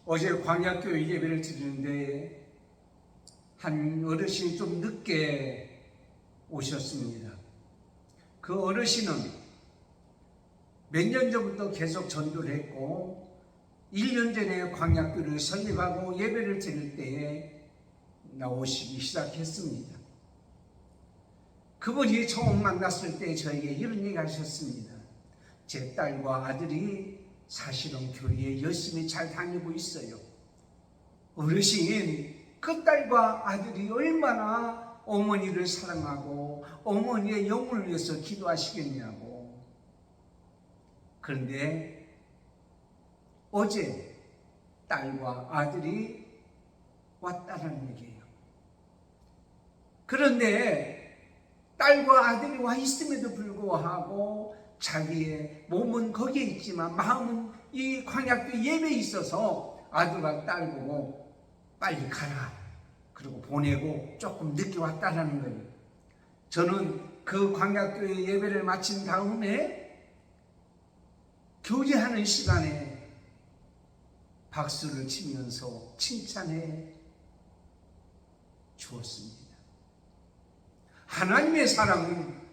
어제 광야교회 예배를 드리는데 한 어르신이 좀 늦게 오셨습니다. 그 어르신은 몇 년 전부터 계속 전도를 했고 1년 전에 광야교회를 설립하고 예배를 드릴 때에 나오시기 시작했습니다. 그분이 처음 만났을 때 저에게 이런 얘기 하셨습니다. 제 딸과 아들이 사실은 교회에 열심히 잘 다니고 있어요. 어르신, 그 딸과 아들이 얼마나 어머니를 사랑하고 어머니의 영혼을 위해서 기도하시겠냐고. 그런데 어제 딸과 아들이 왔다는 얘기예요. 그런데 딸과 아들이 와 있음에도 불구하고 자기의 몸은 거기에 있지만 마음은 이 광야교회 예배에 있어서 아들과 딸 보고 빨리 가라 그리고 보내고 조금 늦게 왔다라는 거예요. 저는 그 광야교회 예배를 마친 다음에 교제하는 시간에 박수를 치면서 칭찬해 주었습니다. 하나님의 사랑은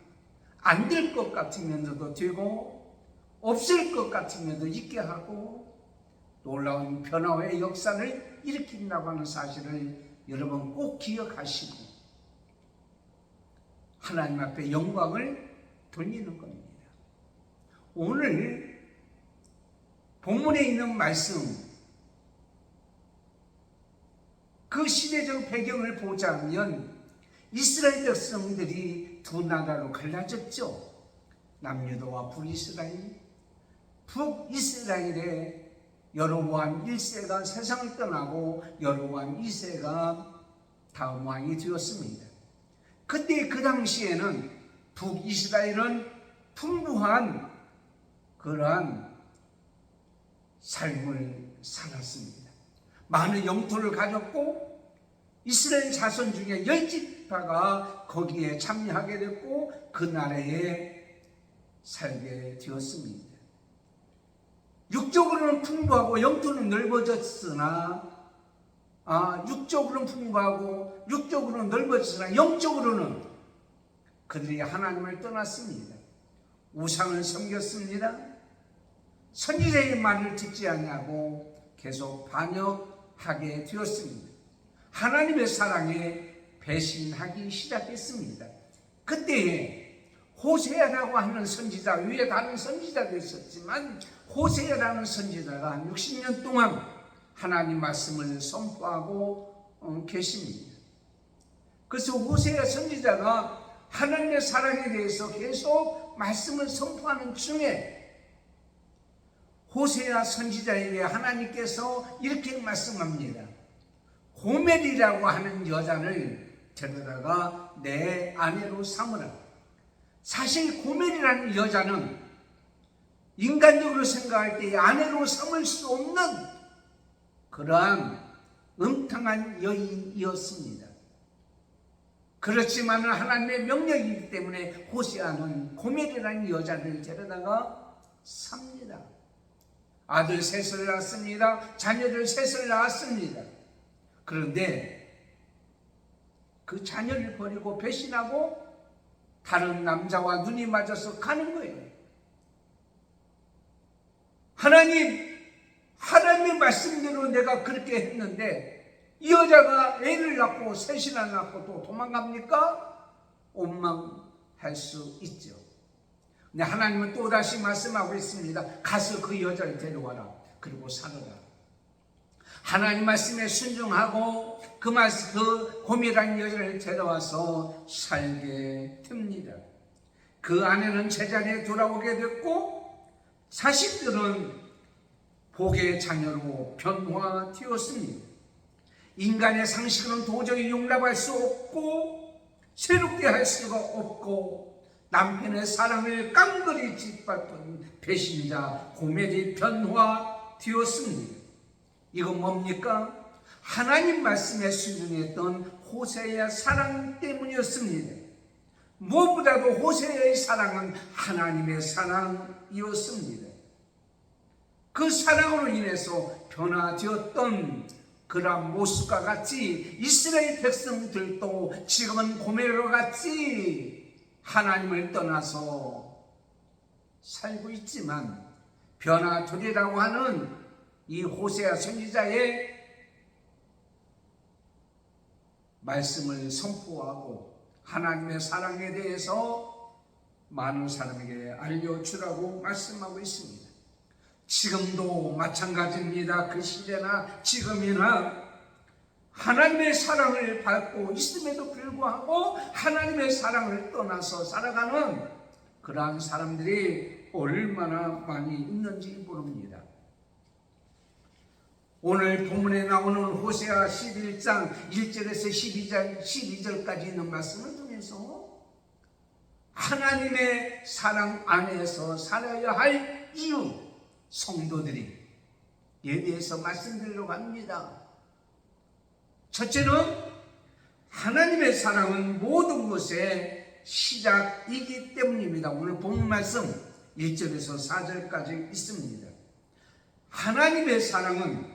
안 될 것 같으면서도 되고 없을 것 같으면서도 있게 하고 놀라운 변화의 역사를 일으킨다고 하는 사실을 여러분 꼭 기억하시고 하나님 앞에 영광을 돌리는 겁니다. 오늘 본문에 있는 말씀, 그 시대적 배경을 보자면 이스라엘 백성들이 두 나라로 갈라졌죠. 남유다와 북이스라엘. 북이스라엘의 여로보암 1세가 세상을 떠나고 여로보암 2세가 다음 왕이 되었습니다. 그때 그 당시에는 북이스라엘은 풍부한 그러한 삶을 살았습니다. 많은 영토를 가졌고 이스라엘 자손 중에 10지파가 거기에 참여하게 됐고 그 나라에 살게 되었습니다. 육적으로는 풍부하고 영토는 넓어졌으나 육적으로는 풍부하고 육적으로는 넓어졌으나 영적으로는 그들이 하나님을 떠났습니다. 우상을 섬겼습니다. 선지자의 말을 듣지 않냐고 계속 반역하게 되었습니다. 하나님의 사랑에 배신하기 시작했습니다. 그때에 호세아라고 하는 선지자, 위에 다른 선지자도 있었지만 호세아라는 선지자가 한 60년 동안 하나님 말씀을 선포하고 계십니다. 그래서 호세아 선지자가 하나님의 사랑에 대해서 계속 말씀을 선포하는 중에 호세아 선지자에게 하나님께서 이렇게 말씀합니다. 고멜이라고 하는 여자를 데려다가 내 아내로 삼으라. 사실 고멜이라는 여자는 인간적으로 생각할 때 아내로 삼을 수 없는 그러한 음탕한 여인이었습니다. 그렇지만 하나님의 명령이기 때문에 호세아는 고멜이라는 여자를 데려다가 삽니다. 아들 셋을 낳았습니다. 자녀들 셋을 낳았습니다. 그런데 그 자녀를 버리고 배신하고 다른 남자와 눈이 맞아서 가는 거예요. 하나님의 말씀대로 내가 그렇게 했는데 이 여자가 애를 낳고 셋이나 낳고 또 도망갑니까? 원망할 수 있죠. 근데 하나님은 또다시 말씀하고 있습니다. 가서 그 여자를 데려와라. 그리고 살아라. 하나님 말씀에 순종하고 그 고멜이라는 여자를 데려와서 살게 됩니다. 그 아내는 제자리에 돌아오게 됐고 자식들은 복의 자녀로 변화되었습니다. 인간의 상식은 도저히 용납할 수 없고 새롭게 할 수가 없고 남편의 사랑을 깡그리 짓밟던 배신자 고멜이 변화되었습니다. 이건 뭡니까? 하나님 말씀에 순종했던 호세아의 사랑 때문이었습니다. 무엇보다도 호세아의 사랑은 하나님의 사랑이었습니다. 그 사랑으로 인해서 변화되었던 그러한 모습과 같이 이스라엘 백성들도 지금은 고멜과 같이 하나님을 떠나서 살고 있지만 변화되리라고 하는 이 호세아 선지자의 말씀을 선포하고 하나님의 사랑에 대해서 많은 사람에게 알려주라고 말씀하고 있습니다. 지금도 마찬가지입니다. 그 시대나 지금이나 하나님의 사랑을 받고 있음에도 불구하고 하나님의 사랑을 떠나서 살아가는 그러한 사람들이 얼마나 많이 있는지 모릅니다. 오늘 본문에 나오는 호세아 11장 1절에서 12절까지 있는 말씀을 통해서 하나님의 사랑 안에서 살아야 할 이유, 성도들이 예배에서 말씀드리려고 합니다. 첫째는 하나님의 사랑은 모든 것의 시작이기 때문입니다. 오늘 본문 말씀 1절에서 4절까지 있습니다. 하나님의 사랑은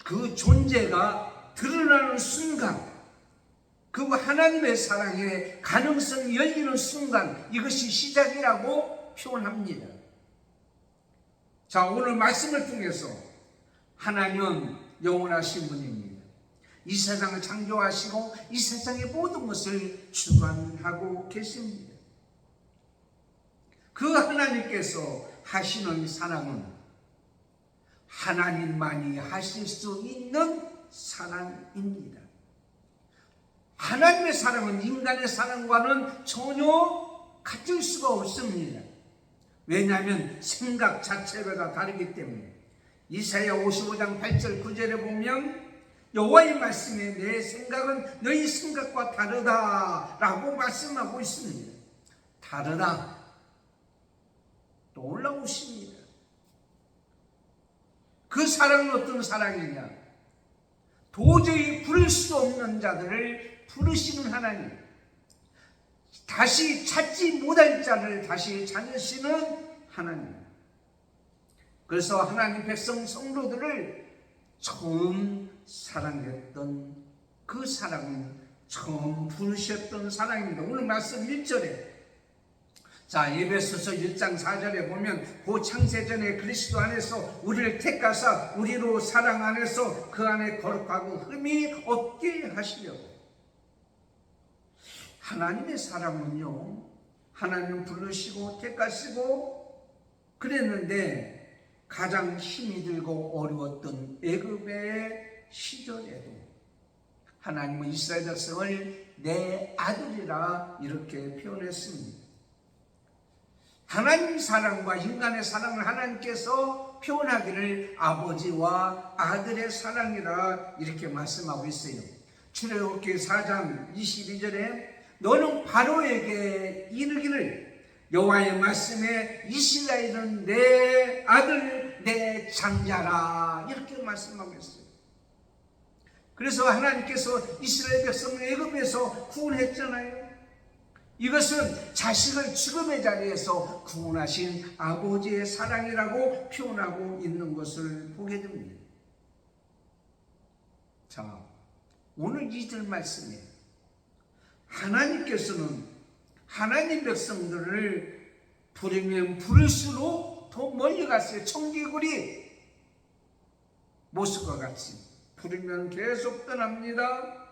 그 존재가 드러나는 순간, 그 하나님의 사랑의 가능성이 열리는 순간, 이것이 시작이라고 표현합니다. 자, 오늘 말씀을 통해서 하나님은 영원하신 분입니다. 이 세상을 창조하시고 이 세상의 모든 것을 주관하고 계십니다. 그 하나님께서 하시는 사랑은 하나님만이 하실 수 있는 사랑입니다. 하나님의 사랑은 인간의 사랑과는 전혀 같을 수가 없습니다. 왜냐하면 생각 자체가 다르기 때문에. 이사야 55장 8절 9절에 보면 여호와의 말씀에 내 생각은 너희 생각과 다르다라고 말씀하고 있습니다. 다르다. 놀라우십니다. 그 사랑은 어떤 사랑이냐? 도저히 부를 수 없는 자들을 부르시는 하나님, 다시 찾지 못할 자를 다시 찾으시는 하나님. 그래서 하나님 백성 성도들을 처음 사랑했던 그 사랑은 처음 부르셨던 사랑입니다. 오늘 말씀 1절에 자, 에베소서 1장 4절에 보면 그 창세전에 그리스도 안에서 우리를 택하사 우리로 사랑 안에서 그 안에 거룩하고 흠이 없게 하시려고. 하나님의 사랑은요, 하나님 부르시고 택하시고 그랬는데 가장 힘이 들고 어려웠던 애굽의 시절에도 하나님은 이스라엘 백성을 내 아들이라 이렇게 표현했습니다. 하나님 사랑과 인간의 사랑을 하나님께서 표현하기를 아버지와 아들의 사랑이라 이렇게 말씀하고 있어요. 출애굽기 4장 22절에 너는 바로에게 이르기를 여호와의 말씀에 이스라엘은 내 아들 내 장자라 이렇게 말씀하고 있어요. 그래서 하나님께서 이스라엘 백성을 애굽에서 구원했잖아요. 이것은 자식을 죽음의 자리에서 구원하신 아버지의 사랑이라고 표현하고 있는 것을 보게 됩니다. 자, 오늘 2절 말씀에 하나님께서는 하나님 백성들을 부르면 부를수록 더 멀리 갔어요. 청개구리 모습과 같이 부르면 계속 떠납니다.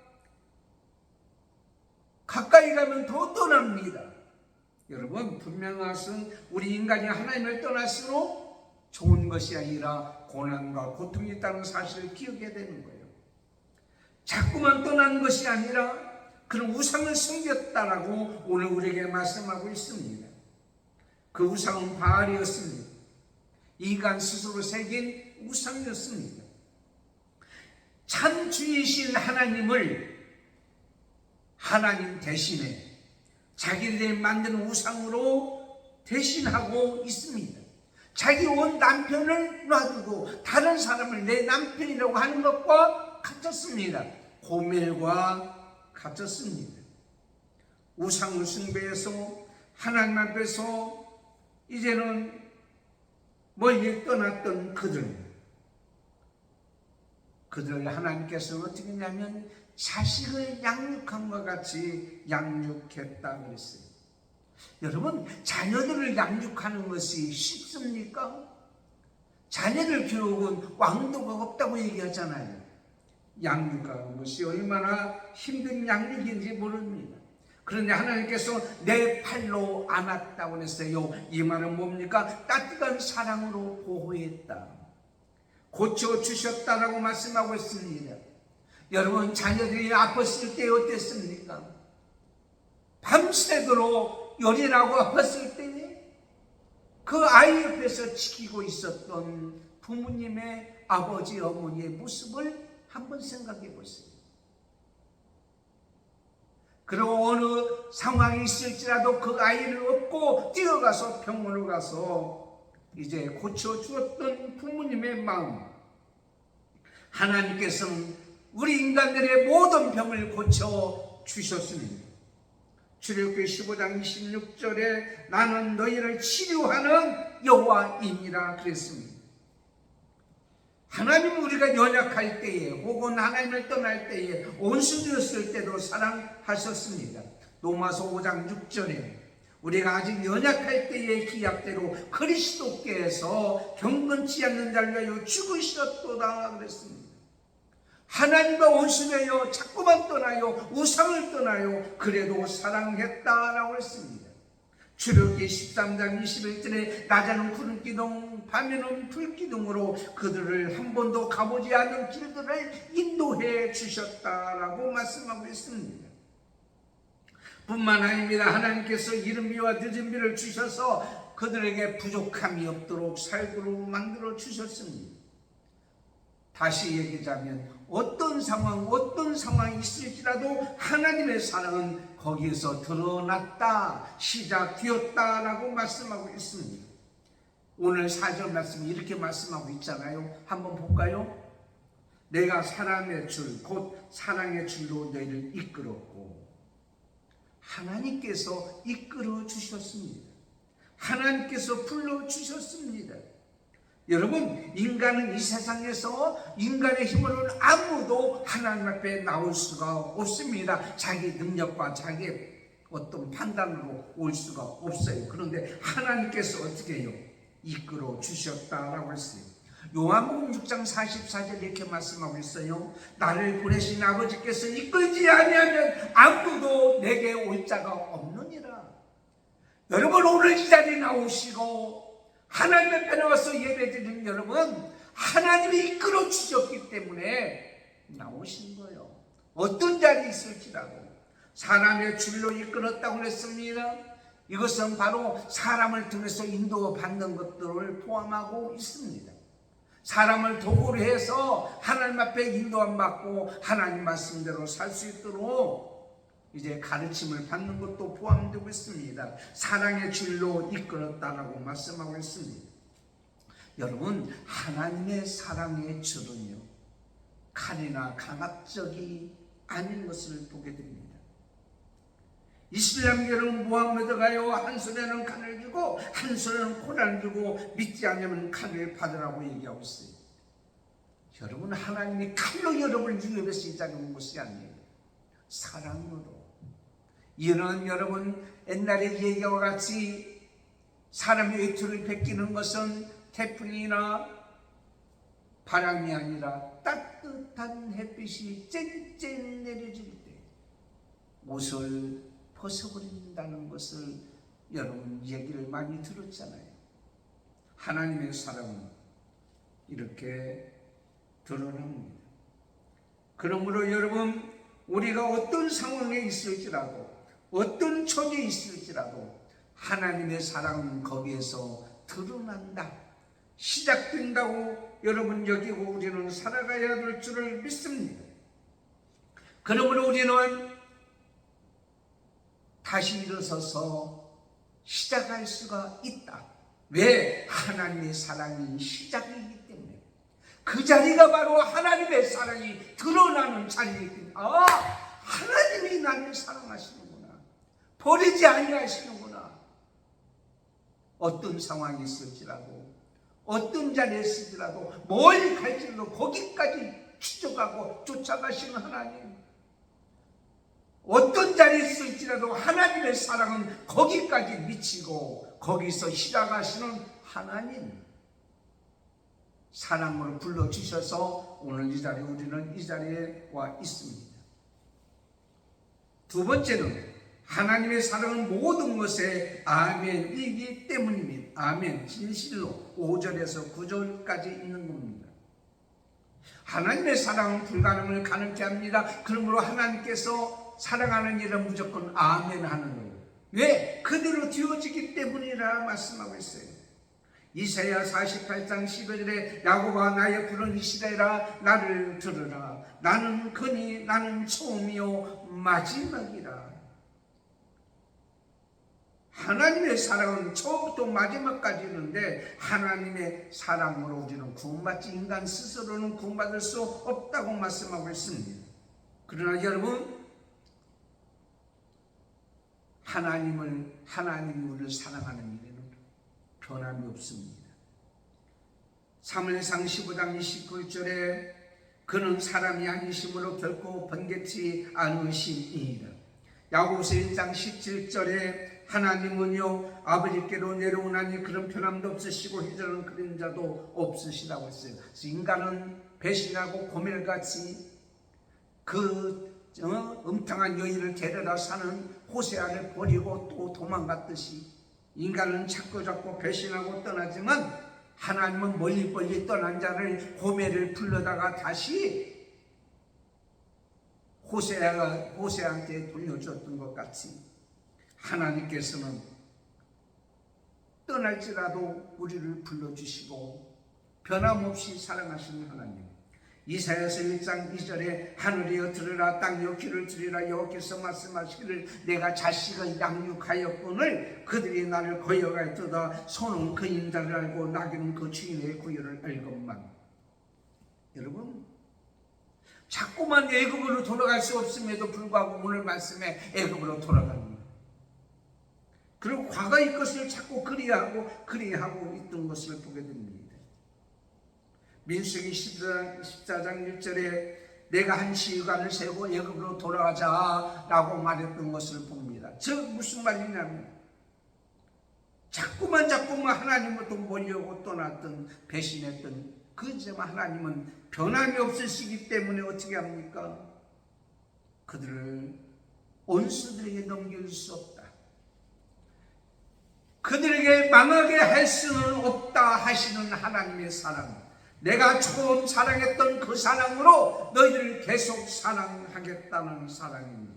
가까이 가면 더 떠납니다. 여러분, 분명한 것은 우리 인간이 하나님을 떠날수록 좋은 것이 아니라 고난과 고통이 있다는 사실을 기억해야 되는 거예요. 자꾸만 떠나는 것이 아니라 그런 우상을 섬겼다라고 오늘 우리에게 말씀하고 있습니다. 그 우상은 바알이었습니다. 인간 스스로 새긴 우상이었습니다. 참 주이신 하나님을 하나님 대신에 자기들이 만든 우상으로 대신하고 있습니다. 자기 온 남편을 놔두고 다른 사람을 내 남편이라고 하는 것과 같았습니다. 고멜과 같았습니다. 우상을 숭배해서 하나님 앞에서 이제는 멀리 떠났던 그들, 그들 하나님께서는 어떻게 했냐면 자식을 양육함과 같이 양육했다 그랬어요. 여러분, 자녀들을 양육하는 것이 쉽습니까? 자녀들 교육은 왕도가 없다고 얘기하잖아요. 양육하는 것이 얼마나 힘든 양육인지 모릅니다. 그런데 하나님께서 내 팔로 안았다고 했어요. 이 말은 뭡니까? 따뜻한 사랑으로 보호했다, 고쳐주셨다라고 말씀하고 있습니다. 여러분, 자녀들이 아팠을 때 어땠습니까? 밤새도록 요리라고 아팠을 때 그 아이 옆에서 지키고 있었던 부모님의, 아버지, 어머니의 모습을 한번 생각해 보세요. 그리고 어느 상황이 있을지라도 그 아이를 업고 뛰어가서 병원을 가서 이제 고쳐주었던 부모님의 마음, 하나님께서는 우리 인간들의 모든 병을 고쳐주셨습니다. 출애굽기 15장 26절에 나는 너희를 치료하는 여호와이니라 그랬습니다. 하나님, 우리가 연약할 때에 혹은 하나님을 떠날 때에 온수되었을 때도 사랑하셨습니다. 로마서 5장 6절에 우리가 아직 연약할 때의 기약대로 그리스도께서 경건치 않는 자를 위하여 죽으셨도다 그랬습니다. 하나님과 원수되어 자꾸만 떠나요, 우상을 떠나요, 그래도 사랑했다라고 했습니다. 출애굽기 13장 21절에 낮에는 구름기둥 밤에는 불기둥으로 그들을 한 번도 가보지 않은 길들을 인도해 주셨다라고 말씀하고 있습니다. 뿐만 아닙니다. 하나님께서 이른비와 늦은비를 주셔서 그들에게 부족함이 없도록 살도록 만들어 주셨습니다. 다시 얘기하자면 어떤 상황이 있을지라도 하나님의 사랑은 거기에서 드러났다, 시작되었다라고 말씀하고 있습니다. 오늘 4절 말씀이 이렇게 말씀하고 있잖아요. 한번 볼까요? 내가 사람의 줄, 곧 사랑의 줄로 너희를 이끌었고, 하나님께서 이끌어 주셨습니다. 하나님께서 불러 주셨습니다. 여러분, 인간은 이 세상에서 인간의 힘으로는 아무도 하나님 앞에 나올 수가 없습니다. 자기 능력과 자기 어떤 판단으로 올 수가 없어요. 그런데 하나님께서 어떻게 해요? 이끌어 주셨다라고 했어요. 요한복음 6장 44절 이렇게 말씀하고 있어요. 나를 보내신 아버지께서 이끌지 아니하면 아무도 내게 올 자가 없느니라. 여러분, 오늘 이 자리에 나오시고 하나님 앞에 나와서 예배드리는 여러분, 하나님이 이끌어 주셨기 때문에 나오신 거예요. 어떤 자리에 있을지라도 사람의 줄로 이끌었다고 했습니다. 이것은 바로 사람을 통해서 인도받는 것들을 포함하고 있습니다. 사람을 도구로 해서 하나님 앞에 인도함 받고 하나님 말씀대로 살 수 있도록 이제 가르침을 받는 것도 포함되고 있습니다. 사랑의 줄로 이끌었다라고 말씀하고 있습니다. 여러분, 하나님의 사랑의 줄은요, 칼이나 강압적이 아닌 것을 보게 됩니다. 이슬람교는 무함마드가요, 한 손에는 칼을 쥐고 한 손에는 코란을 쥐고 믿지 않으면 칼을 받으라고 얘기하고 있어요. 여러분, 하나님이 칼로 여러분을 위협해서 이 자리에 온 것이 아니에요. 사랑으로. 이는 여러분, 옛날에 얘기와 같이 사람의 외투를 벗기는 것은 태풍이나 바람이 아니라 따뜻한 햇빛이 쨍쨍 내려질 때 옷을 벗어버린다는 것을 여러분 얘기를 많이 들었잖아요. 하나님의 사랑은 이렇게 드러납니다. 그러므로 여러분, 우리가 어떤 상황에 있을지라도 어떤 처지에 있을지라도 하나님의 사랑은 거기에서 드러난다, 시작된다고 여러분 여기고 우리는 살아가야 될 줄을 믿습니다. 그러므로 우리는 다시 일어서서 시작할 수가 있다. 왜? 하나님의 사랑이 시작이기 때문에. 그 자리가 바로 하나님의 사랑이 드러나는 자리이기 때문에, 하나님이 나를 사랑하시는구나, 버리지 아니하시는구나. 어떤 상황이 있을지라도 어떤 자리에 있을지라도 뭘 갈지라도 거기까지 추적하고 쫓아가시는 하나님, 어떤 자리에 있을지라도 하나님의 사랑은 거기까지 미치고 거기서 시작하시는 하나님, 사랑으로 불러주셔서 오늘 이 자리에 우리는 이 자리에 와 있습니다. 두 번째는 하나님의 사랑은 모든 것에 아멘이기 때문입니다. 아멘, 진실로 5절에서 9절까지 있는 겁니다. 하나님의 사랑은 불가능을 가능케 합니다. 그러므로 하나님께서 사랑하는 일은 무조건 아멘 하는 거예요. 왜? 그대로 되어지기 때문이라 말씀하고 있어요. 이사야 48장 15절에 야곱아 나의 부른 이스라엘아 나를 들으라. 나는 그니 나는 처음이요 마지막이라. 하나님의 사랑은 처음부터 마지막까지 있는데 하나님의 사랑으로 우리는 구원받지 인간 스스로는 구원받을 수 없다고 말씀하고 있습니다. 그러나 여러분, 하나님이 우리를 사랑하는 일에는 변함이 없습니다. 사무엘상 15장 29절에 그는 사람이 아니심으로 결코 번개치 않으심이니라. 야고보서 1장 17절에 하나님은요 아버지께로 내려오나니 그런 변함도 없으시고 희전한 그림자도 없으시다고 했어요. 인간은 배신하고 고멜같이 그 음탕한 여인을 데려다 사는 호세아를 버리고 또 도망갔듯이 인간은 자꾸 배신하고 떠나지만 하나님은 멀리 떠난 자를 고멜을 불러다가 다시 호세아한테 돌려줬던 것 같이 하나님께서는 떠날지라도 우리를 불러주시고 변함없이 사랑하시는 하나님. 이사야서 1장 2절에 하늘이여 들으라 땅이여 귀를 들으라 여호와께서 말씀하시기를 내가 자식을 양육하였거늘 그들이 나를 거역하였도다 소는 그 인자를 알고 나귀는 그 주인의 구유를 알건만. 여러분, 자꾸만 애굽으로 돌아갈 수 없음에도 불구하고 오늘 말씀에 애굽으로 돌아갑니다. 그리고 과거의 것을 자꾸 그리하고 있던 것을 보게 됩니다. 민수기 14장 1절에 내가 한 시간을 세고 애굽으로 돌아가자라고 말했던 것을 봅니다. 즉 무슨 말이냐면 자꾸만 하나님부터 몰려오고 떠났던 배신했던 그지만 하나님은 변함이 없으시기 때문에 어떻게 합니까? 그들을 원수들에게 넘길 수 없다. 그들에게 망하게 할 수는 없다 하시는 하나님의 사랑. 내가 처음 사랑했던 그 사랑으로 너희들을 계속 사랑하겠다는 사랑입니다.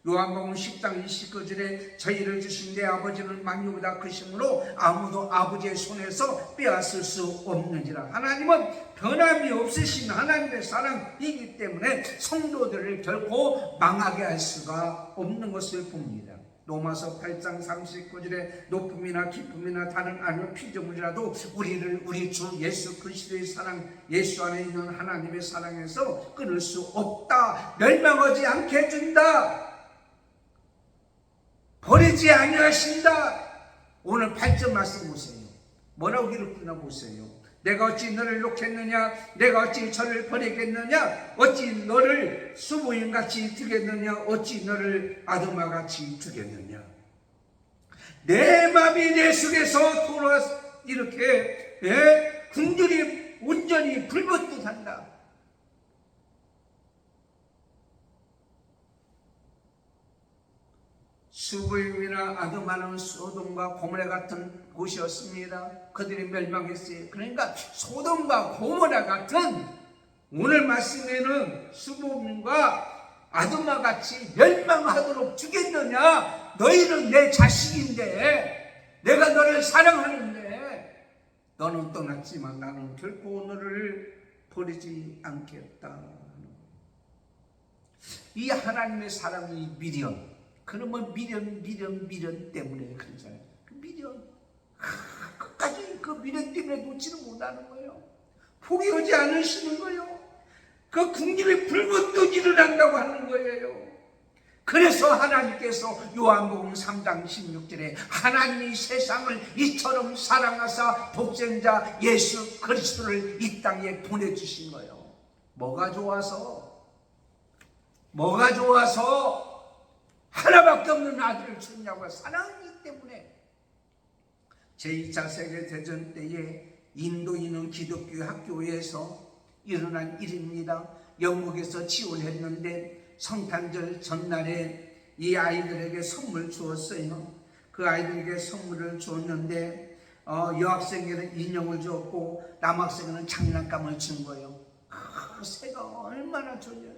요한복음 10장 29절에 저희를 주신 내 아버지는 만유보다 크심으로 아무도 아버지의 손에서 빼앗을 수 없느니라. 하나님은 변함이 없으신 하나님의 사랑이기 때문에 성도들을 결코 망하게 할 수가 없는 것을 봅니다. 로마서 8장 39절에 높음이나 기쁨이나 다른 아니면 피조물이라도 우리를 우리 주 예수 그리스도의 사랑, 예수 안에 있는 하나님의 사랑에서 끊을 수 없다. 멸망하지 않게 해준다. 버리지 아니하신다. 오늘 8절 말씀 보세요. 뭐라고 기록되나 보세요. 내가 어찌 너를 놓겠느냐? 내가 어찌 저를 버리겠느냐? 어찌 너를 수부인같이 두겠느냐? 어찌 너를 아드마같이 두겠느냐? 내 마음이 내 속에서 돌아 이렇게 궁절이 온전히 불붙듯 한다. 수부임이나 아드마는 소돔과 고모라 같은 곳이었습니다. 그들이 멸망했어요. 그러니까 소돔과 고모라 같은 오늘 말씀에는 수부임과 아드마 같이 멸망하도록 주겠느냐? 너희는 내 자식인데 내가 너를 사랑하는데 너는 떠났지만 나는 결코 너를 버리지 않겠다. 이 하나님의 사랑이 미련. 그러면 미련 때문에 그러잖아요. 미련. 끝까지 그 미련 때문에 놓지를 못하는 거예요. 포기하지 않으시는 거예요. 그 궁립이 불붙듯 일어난다고 하는 거예요. 그래서 하나님께서 요한복음 3장 16절에 하나님이 세상을 이처럼 사랑하사 독생자 예수 그리스도를 이 땅에 보내주신 거예요. 뭐가 좋아서 하나밖에 없는 아들을 주냐고 사랑하기 때문에. 제2차 세계대전 때에 인도에 있는 기독교 학교에서 일어난 일입니다. 영국에서 지원했는데 성탄절 전날에 이 아이들에게 선물 주었어요. 그 아이들에게 선물을 주었는데 여학생에게는 인형을 주었고 남학생에게는 장난감을 준 거예요. 새가 얼마나 졸려요.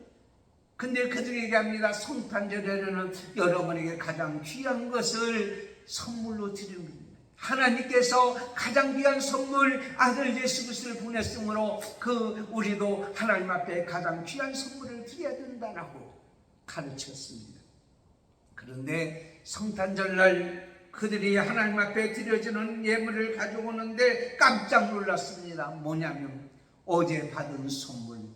근데 그들이 얘기합니다. 성탄절에는 여러분에게 가장 귀한 것을 선물로 드립니다. 하나님께서 가장 귀한 선물 아들 예수 그리스도를 보냈으므로 우리도 하나님 앞에 가장 귀한 선물을 드려야 된다라고 가르쳤습니다. 그런데 성탄절날 그들이 하나님 앞에 드려지는 예물을 가져오는데 깜짝 놀랐습니다. 뭐냐면 어제 받은 선물,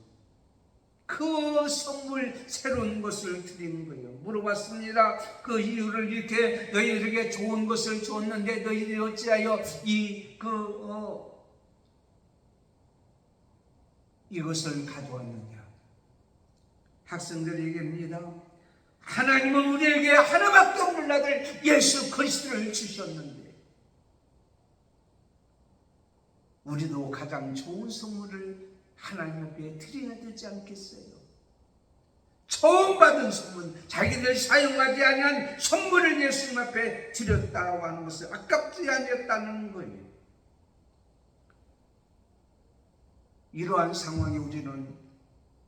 그 선물 새로운 것을 드리는 거예요. 물어봤습니다. 그 이유를 이렇게 너희들에게 좋은 것을 줬는데 너희들이 어찌하여 이것을 가져왔느냐. 학생들이 얘기합니다. 하나님은 우리에게 하나밖에 없는 아들 예수 그리스도를 주셨는데 우리도 가장 좋은 선물을 하나님 앞에 드려야 되지 않겠어요? 처음 받은 선물, 자기들 사용하지 않은 선물을 예수님 앞에 드렸다고 하는 것을 아깝지 않았다는 거예요. 이러한 상황에 우리는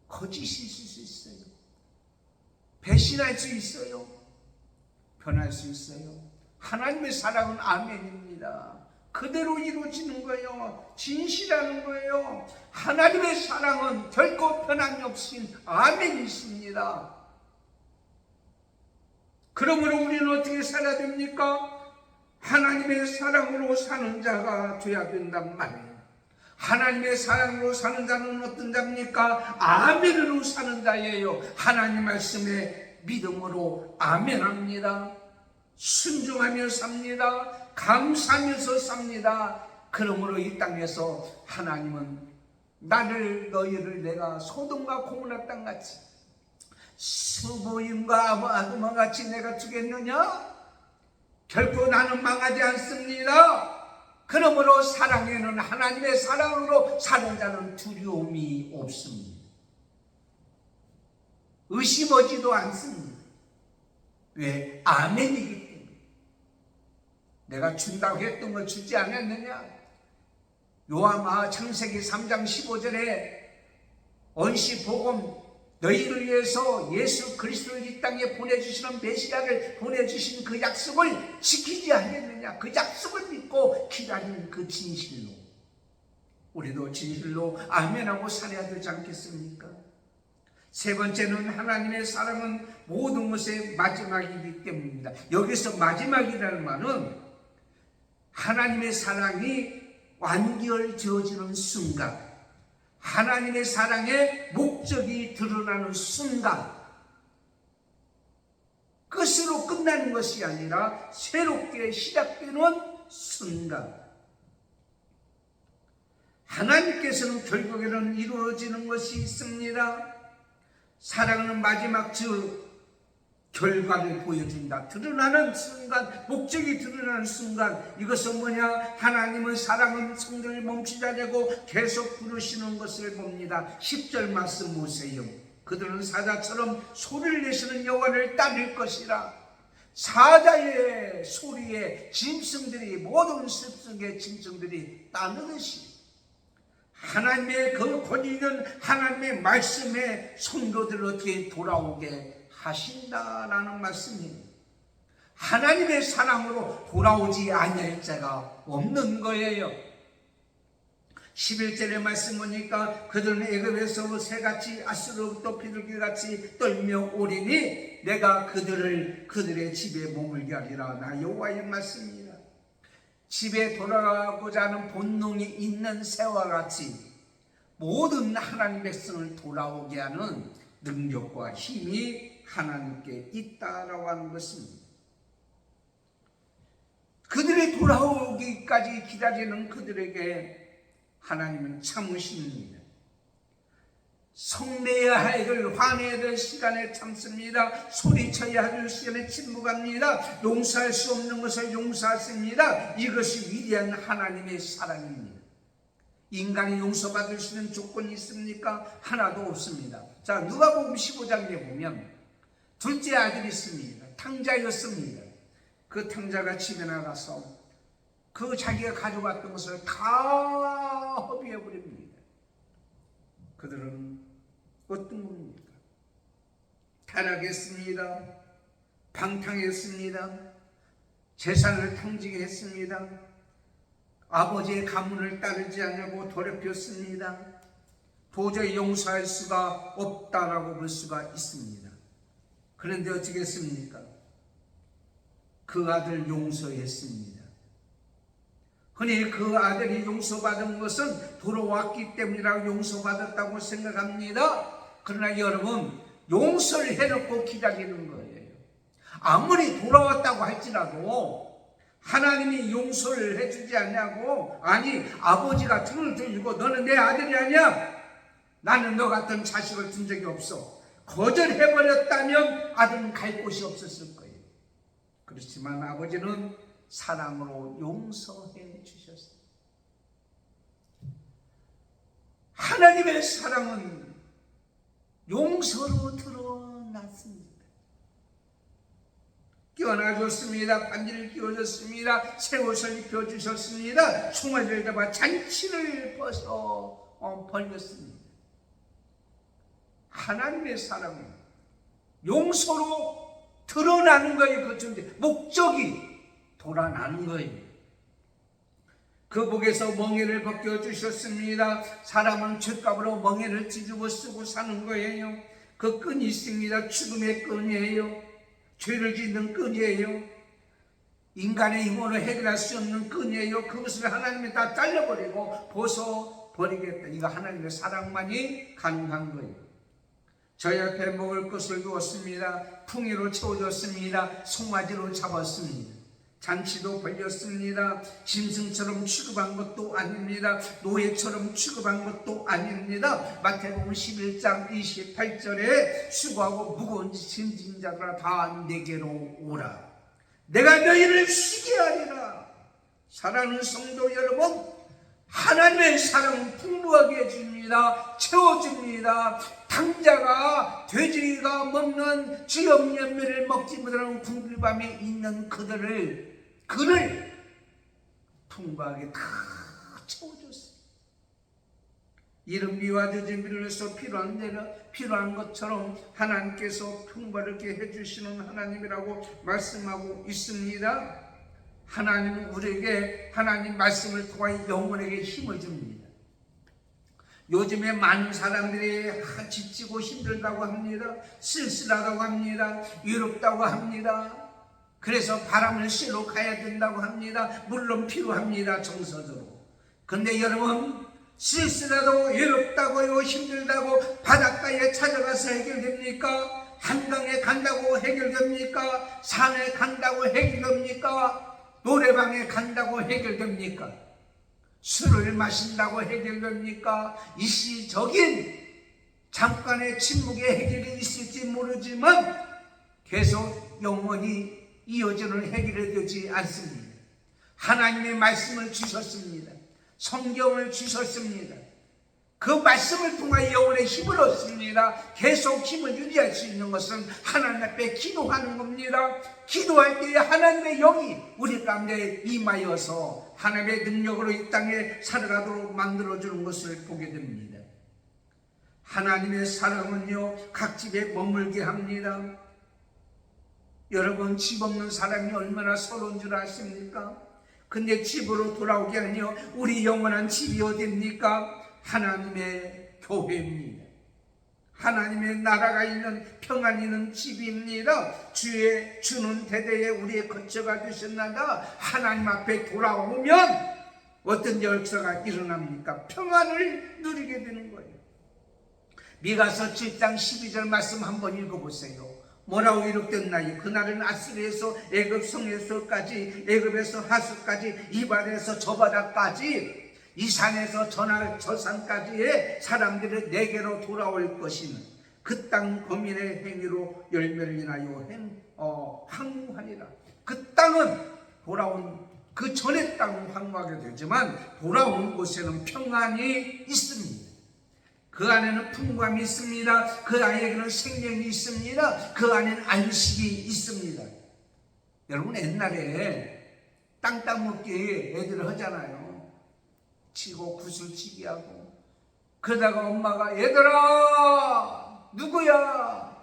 거짓이 있을 수 있어요. 배신할 수 있어요. 변할 수 있어요. 하나님의 사랑은 아멘입니다. 그대로 이루어지는 거예요. 진실하는 거예요. 하나님의 사랑은 결코 변함이 없인 아멘이십니다. 그러므로 우리는 어떻게 살아야 됩니까? 하나님의 사랑으로 사는 자가 되어야 된단 말이에요. 하나님의 사랑으로 사는 자는 어떤 자입니까? 아멘으로 사는 자예요. 하나님 말씀에 믿음으로 아멘합니다. 순종하며 삽니다. 감사하면서 삽니다. 그러므로 이 땅에서 하나님은 너희를 내가 소돔과 고모라 땅같이 스보임과 아도마 같이 내가 주겠느냐? 결코 나는 망하지 않습니다. 그러므로 사랑에는 하나님의 사랑으로 사는 자는 두려움이 없습니다. 의심하지도 않습니다. 왜? 아멘이기 때문에. 내가 준다고 했던 걸 주지 않았느냐? 요한마 창세기 3장 15절에 언시복음 너희를 위해서 예수 그리스도를 이 땅에 보내주시는 메시아를 보내주신 그 약속을 지키지 않겠느냐? 그 약속을 믿고 기다리는 그 진실로 우리도 진실로 아멘하고 살아야 되지 않겠습니까? 세 번째는 하나님의 사랑은 모든 것의 마지막이기 때문입니다. 여기서 마지막이라는 말은 하나님의 사랑이 완결되어지는 순간, 하나님의 사랑의 목적이 드러나는 순간, 끝으로 끝나는 것이 아니라 새롭게 시작되는 순간, 하나님께서는 결국에는 이루어지는 것이 있습니다. 사랑은 마지막 결과를 보여준다. 드러나는 순간, 목적이 드러나는 순간, 이것은 뭐냐? 하나님의 사랑은 성도를 멈추지 않고 계속 부르시는 것을 봅니다. 10절 말씀 보세요. 그들은 사자처럼 소리를 내시는 여호와를 따를 것이라. 사자의 소리에 짐승들이, 모든 습속의 짐승들이 따르듯이 하나님의 그 권위 있는 하나님의 말씀에 성도들을 어떻게 돌아오게 하신다라는 말씀이에요. 하나님의 사랑으로 돌아오지 아니할 자가 없는 거예요. 11절의 말씀 보니까 그들은 애굽에서 새같이 아수르부터 비둘기같이 떨며 오리니 내가 그들의 집에 머물게 하리라. 나 여호와의 말씀입니다. 집에 돌아가고자 하는 본능이 있는 새와 같이 모든 하나님 백성을 돌아오게 하는 능력과 힘이 하나님께 있다라고 하는 것입니다. 그들이 돌아오기까지 기다리는 그들에게 하나님은 참으십니다. 성내야 할 화내야 될 시간에 참습니다. 소리쳐야 할 시간에 침묵합니다. 용서할 수 없는 것을 용서하십니다. 이것이 위대한 하나님의 사랑입니다. 인간이 용서받을 수 있는 조건이 있습니까? 하나도 없습니다. 자, 누가복음 15장에 보면 둘째 아들이 있습니다. 탕자였습니다. 그 탕자가 집에 나가서 그 자기가 가져왔던 것을 다 허비해 버립니다. 그들은 어떤 겁니까? 타락했습니다. 방탕했습니다. 재산을 탕지게 했습니다. 아버지의 가문을 따르지 않냐고 더럽혔습니다. 도저히 용서할 수가 없다라고 볼 수가 있습니다. 그런데 어떻게 했습니까? 그 아들 용서했습니다. 흔히 그 아들이 용서받은 것은 돌아왔기 때문이라고 용서받았다고 생각합니다. 그러나 여러분, 용서를 해놓고 기다리는 거예요. 아무리 돌아왔다고 할지라도 하나님이 용서를 해주지 않냐고, 아니 아버지가 등을 들고 너는 내 아들이 아니야, 나는 너 같은 자식을 둔 적이 없어, 거절해버렸다면 아들은 갈 곳이 없었을 거예요. 그렇지만 아버지는 사랑으로 용서해 주셨어요. 하나님의 사랑은 용서로 드러났습니다. 깨어나줬습니다. 반지를 끼워줬습니다. 새 옷을 입혀주셨습니다. 총알을 잡아 잔치를 벗어 벌렸습니다. 하나님의 사랑은 용서로 드러나는 거예요. 그 존재, 목적이 돌아나는 거예요. 그 복에서 멍에를 벗겨주셨습니다. 사람은 죄값으로 멍에를 뒤집어 쓰고 사는 거예요. 그 끈이 있습니다. 죽음의 끈이에요. 죄를 짓는 끈이에요. 인간의 힘으로 해결할 수 없는 끈이에요. 그것을 하나님이 다 잘라버리고 벗어버리겠다. 이거 하나님의 사랑만이 가능한 거예요. 저희 앞에 먹을 것을 두었습니다. 풍이로 채워줬습니다. 송아지로 잡았습니다. 잔치도 벌렸습니다. 짐승처럼 취급한 것도 아닙니다. 노예처럼 취급한 것도 아닙니다. 마태복음 11장 28절에 수고하고 무거운 짐진 자들아 다 내게로 오라. 내가 너희를 쉬게 하리라. 사랑하는 성도 여러분, 하나님의 사랑은 풍부하게 해줍니다. 채워줍니다. 탕자가 돼지가 먹는 쥐없는 열매를 먹지 못하는 궁핍함에 있는 그를 풍부하게 다 채워줬어요. 이런 미워져진 비로소 필요한 것처럼 하나님께서 풍부하게 해주시는 하나님이라고 말씀하고 있습니다. 하나님은 우리에게 하나님 말씀을 통하여 영혼에게 힘을 줍니다. 요즘에 많은 사람들이 지치고 힘들다고 합니다. 쓸쓸하다고 합니다. 외롭다고 합니다. 그래서 바람을 쐬러 가야 된다고 합니다. 물론 필요합니다. 정서적으로. 그런데 여러분, 쓸쓸하다고 외롭다고요, 힘들다고 바닷가에 찾아가서 해결됩니까? 한강에 간다고 해결됩니까? 산에 간다고 해결됩니까? 노래방에 간다고 해결됩니까? 술을 마신다고 해결됩니까? 일시적인 잠깐의 침묵의 해결이 있을지 모르지만 계속 영원히 이어지는 해결이 되지 않습니다. 하나님의 말씀을 주셨습니다. 성경을 주셨습니다. 그 말씀을 통해 영혼의 힘을 얻습니다. 계속 힘을 유지할 수 있는 것은 하나님 앞에 기도하는 겁니다. 기도할 때에 하나님의 영이 우리 가운데 임하여서 하나님의 능력으로 이 땅에 살아가도록 만들어주는 것을 보게 됩니다. 하나님의 사랑은요, 각 집에 머물게 합니다. 여러분, 집 없는 사람이 얼마나 서러운 줄 아십니까? 근데 집으로 돌아오게 하며 우리 영원한 집이 어디입니까? 하나님의 교회입니다. 하나님의 나라가 있는 평안이 있는 집입니다. 주는 대대에 우리의 거처가 되셨나다. 하나님 앞에 돌아오면 어떤 역사가 일어납니까? 평안을 누리게 되는 거예요. 미가서 7장 12절 말씀 한번 읽어보세요. 뭐라고 기록됐나요? 그날은 아스리에서 애굽 성에서까지, 애굽에서 하수까지, 이발에서 저 바다까지 이 산에서 저 산까지의 사람들이 내게로 돌아올 것이는 그 땅 거민의 행위로 열매를 인하여 황무하리라. 그 땅은 돌아온 그 전의 땅은 황무하게 되지만 돌아온 곳에는 평안이 있습니다. 그 안에는 풍부함이 있습니다. 그 안에는 생명이 있습니다. 그 안에는 안식이 있습니다. 여러분, 옛날에 땅 따먹기 애들 하잖아요. 치고 구슬치기 하고. 그러다가 엄마가 얘들아 누구야?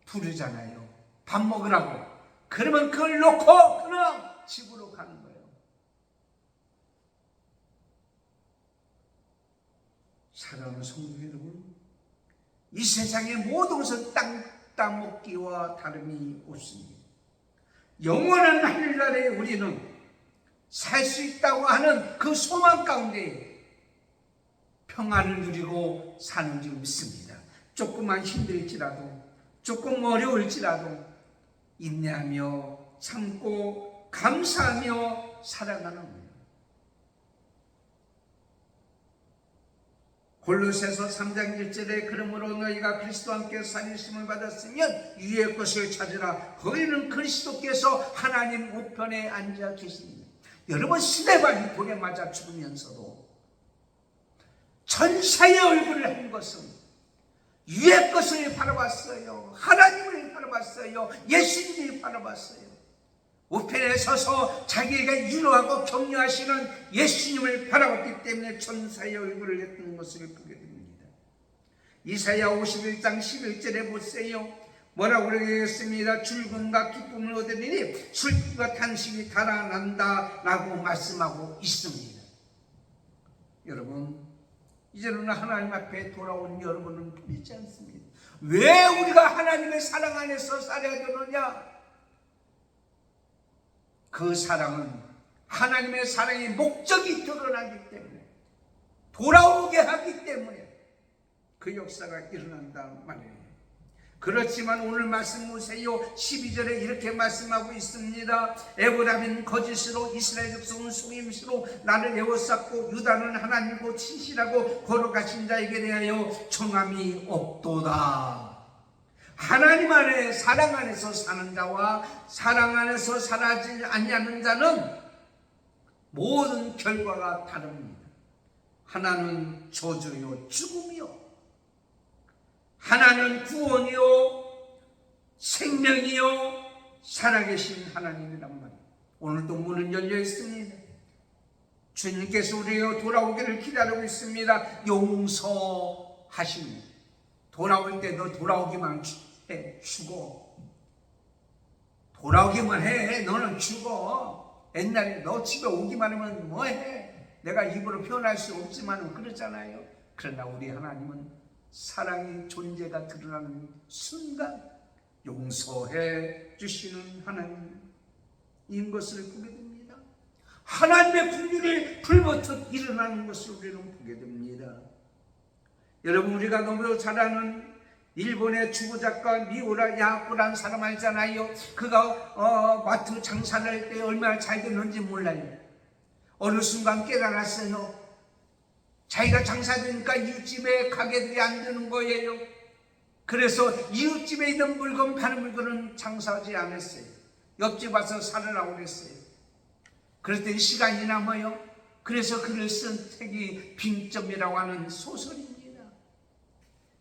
부르잖아요. 밥 먹으라고. 그러면 그걸 놓고 그냥 집으로 가는 거예요. 사랑하는 성도 여러분, 이 세상의 모든 것은 땅 따먹기와 다름이 없습니다. 영원한 하늘나라에 우리는 살 수 있다고 하는 그 소망 가운데 평안을 누리고 사는 줄 믿습니다. 조금만 힘들지라도, 조금 어려울지라도 인내하며 참고 감사하며 살아가는 거예요. 골로새서 3장 1절에 그러므로 너희가 그리스도와 함께 살리심을 받았으면 위의 것을 찾으라. 거기는 그리스도께서 하나님 우편에 앉아 계십니다. 여러분, 시대발이 돌에 맞아 죽으면서도 천사의 얼굴을 한 것은 위의 것을 바라봤어요. 하나님을 바라봤어요. 예수님을 바라봤어요. 우편에 서서 자기에게 위로하고 격려하시는 예수님을 바라봤기 때문에 천사의 얼굴을 했던 것을 보게 됩니다. 이사야 51장 11절에 보세요. 뭐라고 그러겠습니다. 즐거움과 기쁨을 얻으리니 슬픔과 탄식이 달아난다 라고 말씀하고 있습니다. 여러분, 이제는 하나님 앞에 돌아온 여러분은 보이지 않습니다. 왜 우리가 하나님의 사랑 안에서 살아야 되느냐? 그 사랑은 하나님의 사랑의 목적이 드러나기 때문에, 돌아오게 하기 때문에 그 역사가 일어난다는 말이에요. 그렇지만 오늘 말씀 보세요. 12절에 이렇게 말씀하고 있습니다. 에브라임은 거짓으로 이스라엘 백성은 속임수로 나를 에워쌌고 유다는 하나님고 진실하고 거룩하신 자에게 대하여 청함이 없도다. 하나님 안에 사랑 안에서 사는 자와 사랑 안에서 살아지 아니하는 자는 모든 결과가 다릅니다. 하나는 저주요 죽음이요, 하나는 구원이요 생명이요 살아계신 하나님이란 말이에요. 오늘도 문은 열려 있습니다. 주님께서 우리가 돌아오기를 기다리고 있습니다. 용서하십니다. 돌아올 때 너 돌아오기만 해, 죽어. 돌아오기만 해, 너는 죽어. 옛날에 너 집에 오기만 하면 뭐해? 내가 입으로 표현할 수 없지만 그렇잖아요. 그러나 우리 하나님은 사랑의 존재가 드러나는 순간 용서해 주시는 하나님인 것을 보게 됩니다. 하나님의 긍휼이 불버듯 일어나는 것을 우리는 보게 됩니다. 여러분, 우리가 너무 잘 아는 일본의 주부작가 미우라 야코라는 사람 알잖아요. 그가 마트 장사를 할 때 얼마나 잘 됐는지 몰라요. 어느 순간 깨달았어요. 자기가 장사되니까 이웃집에 가게들이 안 되는 거예요. 그래서 이웃집에 있는 물건, 파는 물건은 장사하지 않았어요. 옆집 와서 살으라고 그랬어요. 그랬더니 시간이 남아요. 그래서 그를 쓴 책이 빙점이라고 하는 소설입니다.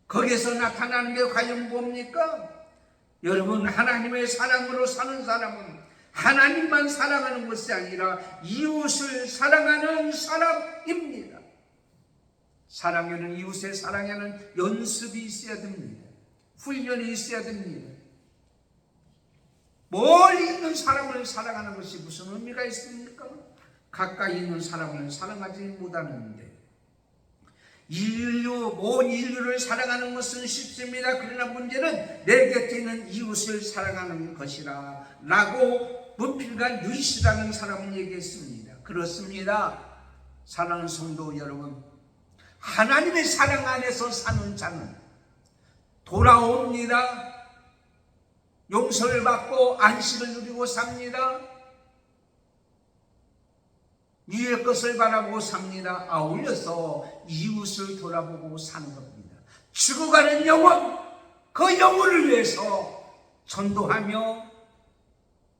거기에서 나타나는 게 과연 뭡니까? 여러분, 하나님의 사랑으로 사는 사람은 하나님만 사랑하는 것이 아니라 이웃을 사랑하는 사람입니다. 사랑에는, 이웃의 사랑에는 연습이 있어야 됩니다. 훈련이 있어야 됩니다. 멀리 있는 사람을 사랑하는 것이 무슨 의미가 있습니까? 가까이 있는 사람을 사랑하지 못하는데, 온 인류를 사랑하는 것은 쉽습니다. 그러나 문제는 내 곁에 있는 이웃을 사랑하는 것이라 라고 문필가 루이스라는 사람은 얘기했습니다. 그렇습니다. 사랑하는 성도 여러분, 하나님의 사랑 안에서 사는 자는 돌아옵니다. 용서를 받고 안식을 누리고 삽니다. 위의 것을 바라보고 삽니다. 아울러서 이웃을 돌아보고 사는 겁니다. 죽어가는 영혼, 그 영혼을 위해서 전도하며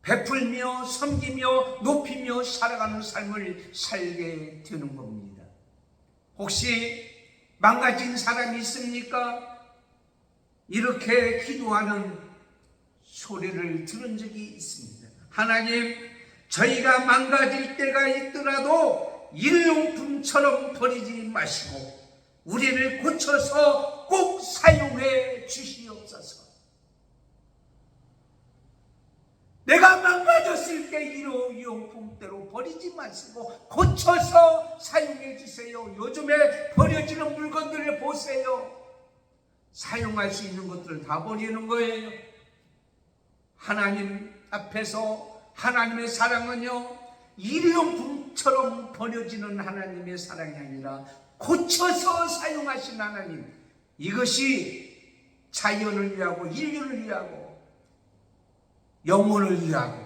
베풀며 섬기며 높이며 살아가는 삶을 살게 되는 겁니다. 혹시 망가진 사람이 있습니까? 이렇게 기도하는 소리를 들은 적이 있습니다. 하나님, 저희가 망가질 때가 있더라도 일용품처럼 버리지 마시고 우리를 고쳐서 꼭 사용해 주시옵소서. 내가 망가졌을 때 일용품대로 버리지 마시고 고쳐서 사용해 주세요. 요즘에 버려지는 물건들을 보세요. 사용할 수 있는 것들을 다 버리는 거예요. 하나님 앞에서 하나님의 사랑은요, 일용품처럼 버려지는 하나님의 사랑이 아니라 고쳐서 사용하신 하나님, 이것이 자연을 위하고 인류를 위하고 영혼을 위하고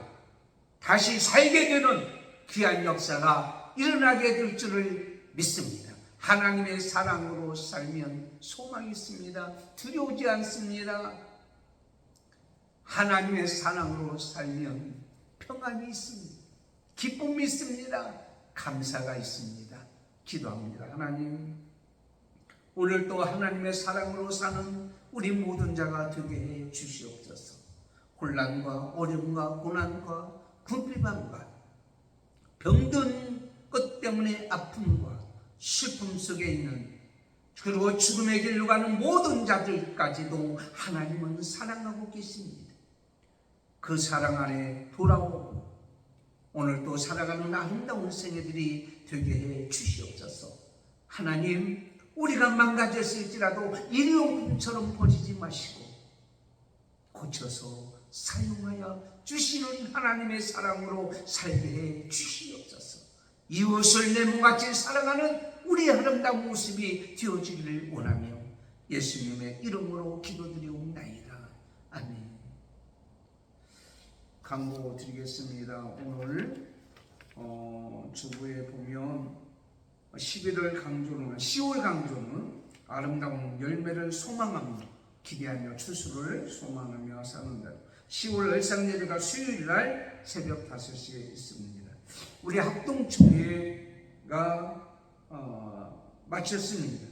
다시 살게 되는 귀한 역사가 일어나게 될 줄을 믿습니다. 하나님의 사랑으로 살면 소망이 있습니다. 두려우지 않습니다. 하나님의 사랑으로 살면 평안이 있습니다. 기쁨이 있습니다. 감사가 있습니다. 기도합니다. 하나님, 오늘 또 하나님의 사랑으로 사는 우리 모든 자가 되게 해 주시옵소서. 혼란과 어려움과 고난과 궁핍함과 병든 것 때문에 아픔과 슬픔 속에 있는, 그리고 죽음의 길로 가는 모든 자들까지도 하나님은 사랑하고 계십니다. 그 사랑 안에 돌아오고 오늘 또 살아가는 아름다운 생애들이 되게 해 주시옵소서. 하나님, 우리가 망가졌을지라도 일용품처럼 버리지 마시고 고쳐서 사용하여 주시는 하나님의 사랑으로 살게 해 주시옵소서. 이웃을 내 몸같이 사랑하는 우리의 아름다운 모습이 되어지기를 원하며 예수님의 이름으로 기도드리옵나이다. 아멘. 광고 드리겠습니다. 오늘 주부에 보면 11월 강조는 10월 강조는 아름다운 열매를 소망하며 기대하며 추수를 소망하며 사는 날, 10월 열상예배가 수요일날 새벽 5시에 있습니다. 우리 합동총회가 마쳤습니다.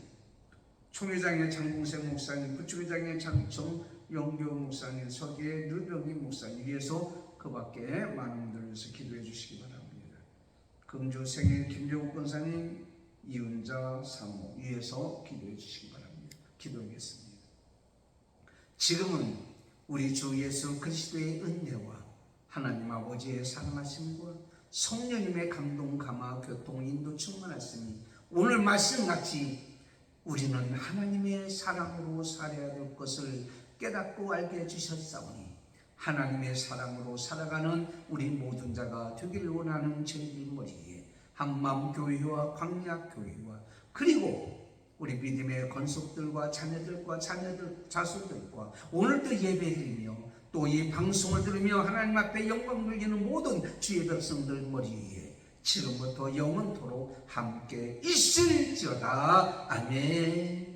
총회장의 장봉생 목사님, 부총회장의 정영교 목사님, 서기의 류병희 목사님 위해서 그 밖에 많은 분들 위해서 기도해 주시기 바랍니다. 금주 생일 김정욱 권사님, 이은자 사모 위해서 기도해 주시기 바랍니다. 기도하겠습니다. 지금은 우리 주 예수 그리스도의 은혜와 하나님 아버지의 사랑하심과 성령님의 감동, 감화, 교통, 인도 충만하시니 오늘 말씀같이 우리는 하나님의 사랑으로 살아야 될 것을 깨닫고 알게 해주셨사오니 하나님의 사랑으로 살아가는 우리 모든 자가 되기를 원하는 저희들 머리에 한마음교회와 광야교회와 그리고 우리 믿음의 건속들과 자녀들과 자손들과 오늘도 예배드리며 또 이 방송을 들으며 하나님 앞에 영광 돌리는 모든 주의 백성들 머리에 지금부터 영원토록 함께 있을지어다. 아멘.